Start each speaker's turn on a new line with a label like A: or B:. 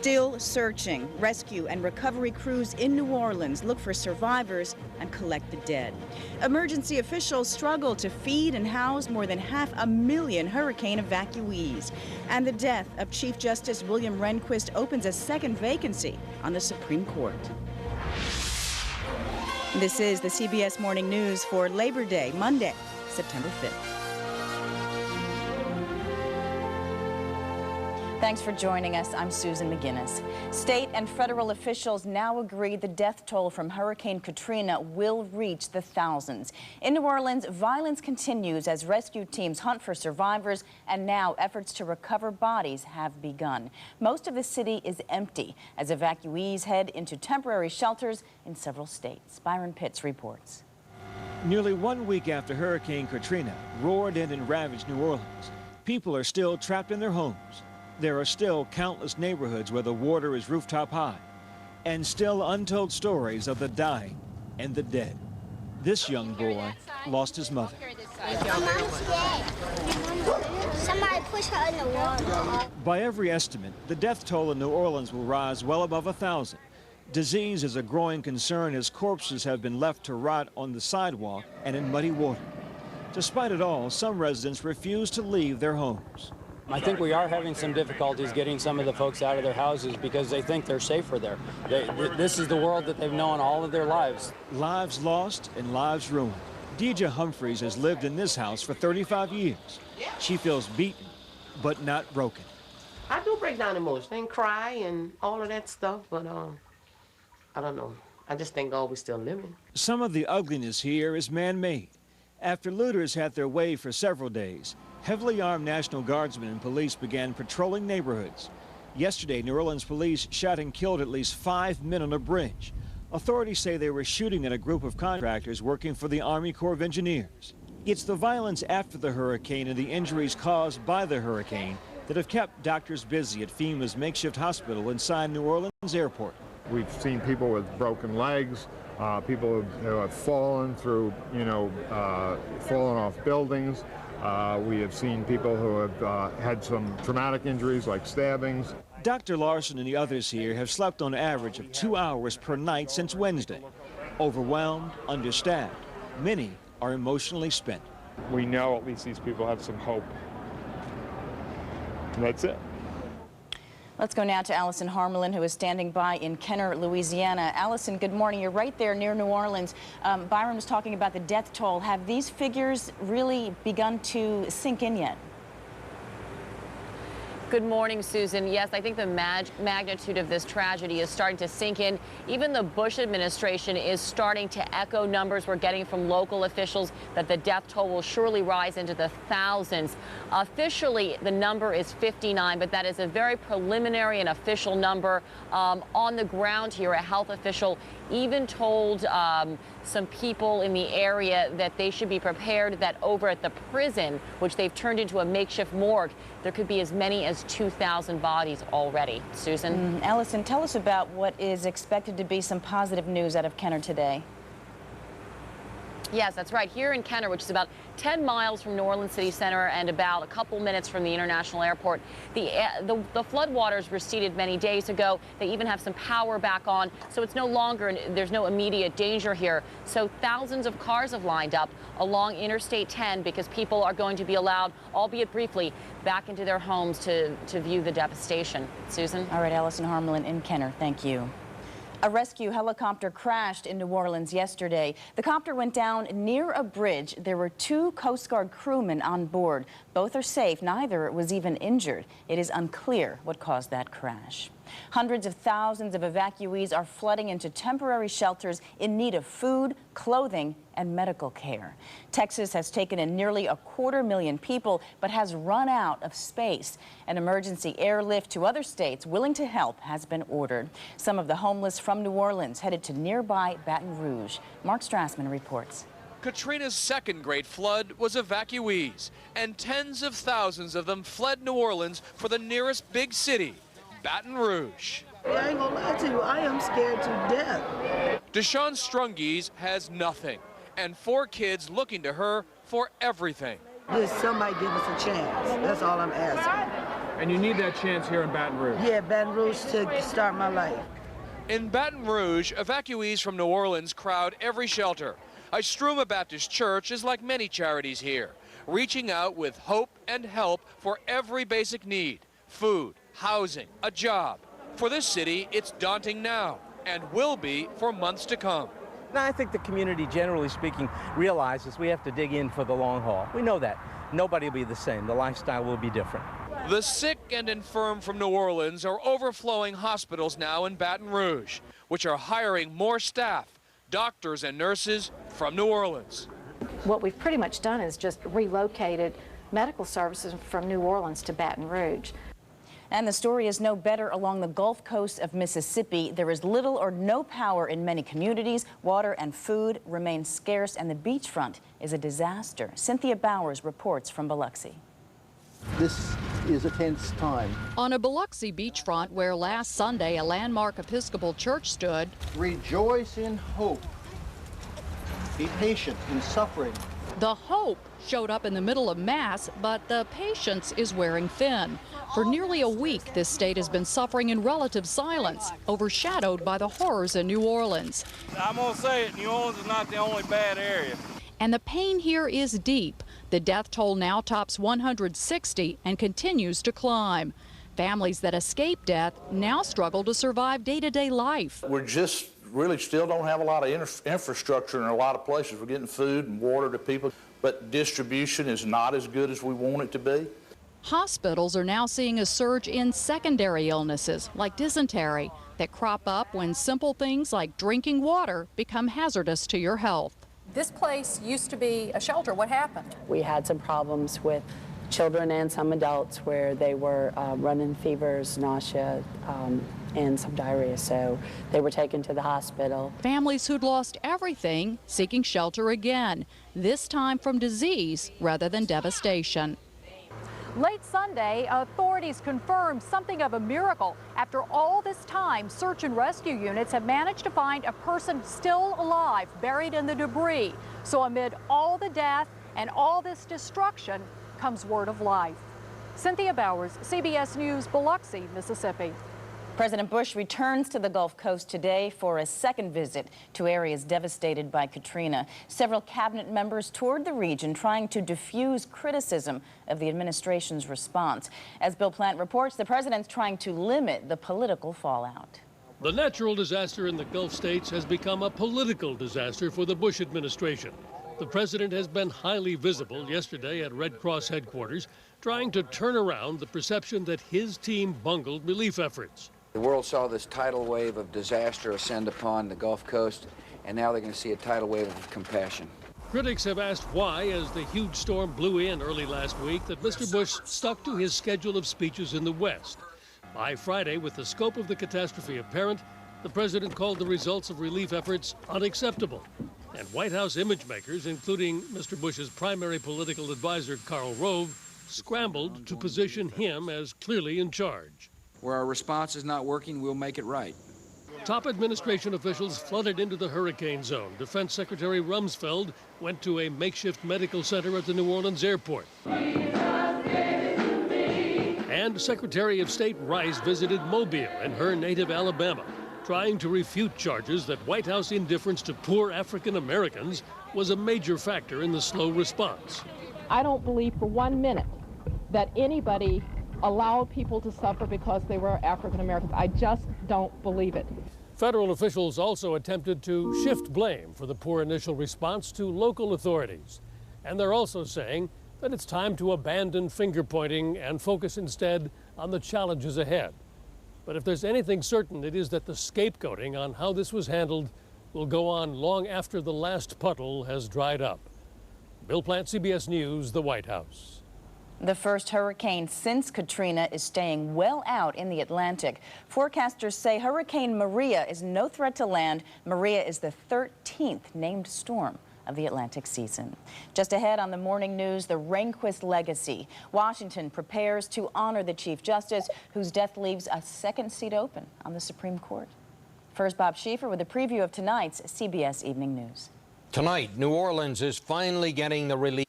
A: Still searching. Rescue and recovery crews in New Orleans look for survivors and collect the dead. Emergency officials struggle to feed and house more than 500,000 hurricane evacuees. And the death of Chief Justice William Rehnquist opens a second vacancy on the Supreme Court. This is the CBS Morning News for Labor Day, Monday, September 5th. Thanks for joining us. I'm Susan McGinnis. State and federal officials now agree the death toll from Hurricane Katrina will reach the thousands. In New Orleans, violence continues as rescue teams hunt for survivors, and now efforts to recover bodies have begun. Most of the city is empty as evacuees head into temporary shelters in several states. Byron Pitts reports.
B: Nearly 1 week after Hurricane Katrina roared in and ravaged New Orleans, people are still trapped in their homes. There are still countless neighborhoods where the water is rooftop high, and still untold stories of the dying and the dead. This young boy lost his mother.
C: Somebody push her in the water.
B: By every estimate, the death toll in New Orleans will rise well above 1,000. Disease is a growing concern as corpses have been left to rot on the sidewalk and in muddy water. Despite it all, some residents refuse to leave their homes.
D: I think we are having some difficulties getting some of the folks out of their houses because they think they're safer there. This is the world that they've known all of their lives.
B: Lives lost and lives ruined. Deja Humphreys has lived in this house for 35 years. She feels beaten, but not broken.
E: I do break down emotionally and cry and all of that stuff, but I don't know. I just thank God we're still living.
B: Some of the ugliness here is man-made. After looters had their way for several days, heavily armed National Guardsmen and police began patrolling neighborhoods. Yesterday, New Orleans police shot and killed at least 5 men on a bridge. Authorities say they were shooting at a group of contractors working for the Army Corps of Engineers. It's the violence after the hurricane and the injuries caused by the hurricane that have kept doctors busy at FEMA's makeshift hospital inside New Orleans Airport.
F: We've seen people with broken legs, people who have fallen through, fallen off buildings. We have seen people who have had some traumatic injuries like stabbings.
B: Dr. Larson and the others here have slept on an average of 2 hours per night since Wednesday. Overwhelmed, understaffed, many are emotionally spent.
G: We know at least these people have some hope. And that's it.
A: Let's go now to Allison Harmelin, who is standing by in Kenner, Louisiana. Allison, good morning. You're right there near New Orleans. Byron was talking about the death toll. Have these figures really begun to sink in yet?
H: Good morning, Susan. Yes, I think the magnitude of this tragedy is starting to sink in. Even the Bush administration is starting to echo numbers we're getting from local officials that the death toll will surely rise into the thousands. Officially, the number is 59, but that is a very preliminary and official number. On the ground here, a health official even told some people in the area that they should be prepared that over at the prison, which they've turned into a makeshift morgue, there could be as many as 2,000 bodies already. Susan?
A: Allison, tell us about what is expected to be some positive news out of Kenner today.
H: Yes, that's right. Here in Kenner, which is about 10 miles from New Orleans City Center and about a couple minutes from the International Airport, the floodwaters receded many days ago. They even have some power back on, so it's no longer, there's no immediate danger here. So thousands of cars have lined up along Interstate 10 because people are going to be allowed, albeit briefly, back into their homes to view the devastation. Susan?
A: All right, Allison Harmelin in Kenner, thank you. A rescue helicopter crashed in New Orleans yesterday. The copter went down near a bridge. There were 2 Coast Guard crewmen on board. Both are safe. Neither was even injured. It is unclear what caused that crash. Hundreds of thousands of evacuees are flooding into temporary shelters in need of food, clothing, and medical care. Texas has taken in nearly 250,000 people, but has run out of space. An emergency airlift to other states willing to help has been ordered. Some of the homeless from New Orleans headed to nearby Baton Rouge. Mark Strassman reports.
I: Katrina's second great flood was evacuees, and tens of thousands of them fled New Orleans for the nearest big city, Baton Rouge.
J: I ain't gonna lie to you, I am scared to death.
I: Deshawn Strungies has nothing, and 4 kids looking to her for everything.
J: Just somebody give us a chance. That's all I'm asking.
K: and you need that chance here in Baton Rouge.
J: Yeah, Baton Rouge to start my life.
I: In Baton Rouge, evacuees from New Orleans crowd every shelter. Istruma Baptist Church is like many charities here, reaching out with hope and help for every basic need: food, housing, a job. For this city, it's daunting now and will be for months to come.
L: Now, I think the community, generally speaking, realizes we have to dig in for the long haul. We know that. Nobody will be the same. The lifestyle will be different.
I: The sick and infirm from New Orleans are overflowing hospitals now in Baton Rouge, which are hiring more staff, doctors and nurses from New Orleans.
M: What we've pretty much done is just relocated medical services from New Orleans to Baton Rouge.
A: And the story is no better along the Gulf Coast of Mississippi. There is little or no power in many communities. Water and food remain scarce, and the beachfront is a disaster. Cynthia Bowers reports from Biloxi.
N: This is a tense time.
O: On a Biloxi beachfront where last Sunday a landmark Episcopal church stood.
N: Rejoice in hope. Be patient in suffering.
O: The hope showed up in the middle of Mass, but the patience is wearing thin. For nearly a week, this state has been suffering in relative silence, overshadowed by the horrors in New Orleans.
P: I'm going to say it, New Orleans is not the only bad area.
O: And the pain here is deep. The death toll now tops 160 and continues to climb. Families that escape death now struggle to survive day-to-day life.
Q: We're just really still don't have a lot of infrastructure in a lot of places. We're getting food and water to people, but distribution is not as good as we want it to be.
O: Hospitals are now seeing a surge in secondary illnesses like dysentery that crop up when simple things like drinking water become hazardous to your health.
R: This place used to be a shelter. What happened?
S: We had some problems with children and some adults where they were running fevers, nausea, and some diarrhea, so they were taken to the hospital.
O: Families who'd lost everything seeking shelter again, this time from disease rather than devastation.
R: Late Sunday, authorities confirmed something of a miracle. After all this time, search and rescue units have managed to find a person still alive, buried in the debris. So amid all the death and all this destruction comes word of life. Cynthia Bowers, CBS News, Biloxi, Mississippi.
A: President Bush returns to the Gulf Coast today for a second visit to areas devastated by Katrina. Several cabinet members toured the region trying to diffuse criticism of the administration's response. As Bill Plant reports, the president's trying to limit the political fallout.
T: The natural disaster in the Gulf states has become a political disaster for the Bush administration. The president has been highly visible yesterday at Red Cross headquarters, trying to turn around the perception that his team bungled relief efforts.
U: The world saw this tidal wave of disaster ascend upon the Gulf Coast, and now they're going to see a tidal wave of compassion.
T: Critics have asked why, as the huge storm blew in early last week, that Mr. Bush stuck to his schedule of speeches in the West. By Friday, with the scope of the catastrophe apparent, the president called the results of relief efforts unacceptable. And White House image makers, including Mr. Bush's primary political advisor, Karl Rove, scrambled to position him as clearly in charge.
U: Where our response is not working, we'll make it right.
T: Top administration officials flooded into the hurricane zone. Defense Secretary Rumsfeld went to a makeshift medical center at the New Orleans airport. And Secretary of State Rice visited Mobile in her native Alabama, trying to refute charges that White House indifference to poor African Americans was a major factor in the slow response.
V: I don't believe for 1 minute that anybody allowed people to suffer because they were African Americans. I just don't believe it.
T: Federal officials also attempted to shift blame for the poor initial response to local authorities. And they're also saying that it's time to abandon finger-pointing and focus instead on the challenges ahead. But if there's anything certain, it is that the scapegoating on how this was handled will go on long after the last puddle has dried up. Bill Plant, CBS News, the White House.
A: The first hurricane since Katrina is staying well out in the Atlantic. Forecasters say Hurricane Maria is no threat to land. Maria is the 13th named storm of the Atlantic season. Just ahead on the morning news, the Rehnquist legacy. Washington prepares to honor the Chief Justice, whose death leaves a second seat open on the Supreme Court. First, Bob Schieffer with a preview of tonight's CBS Evening News.
W: Tonight, New Orleans is finally getting the relief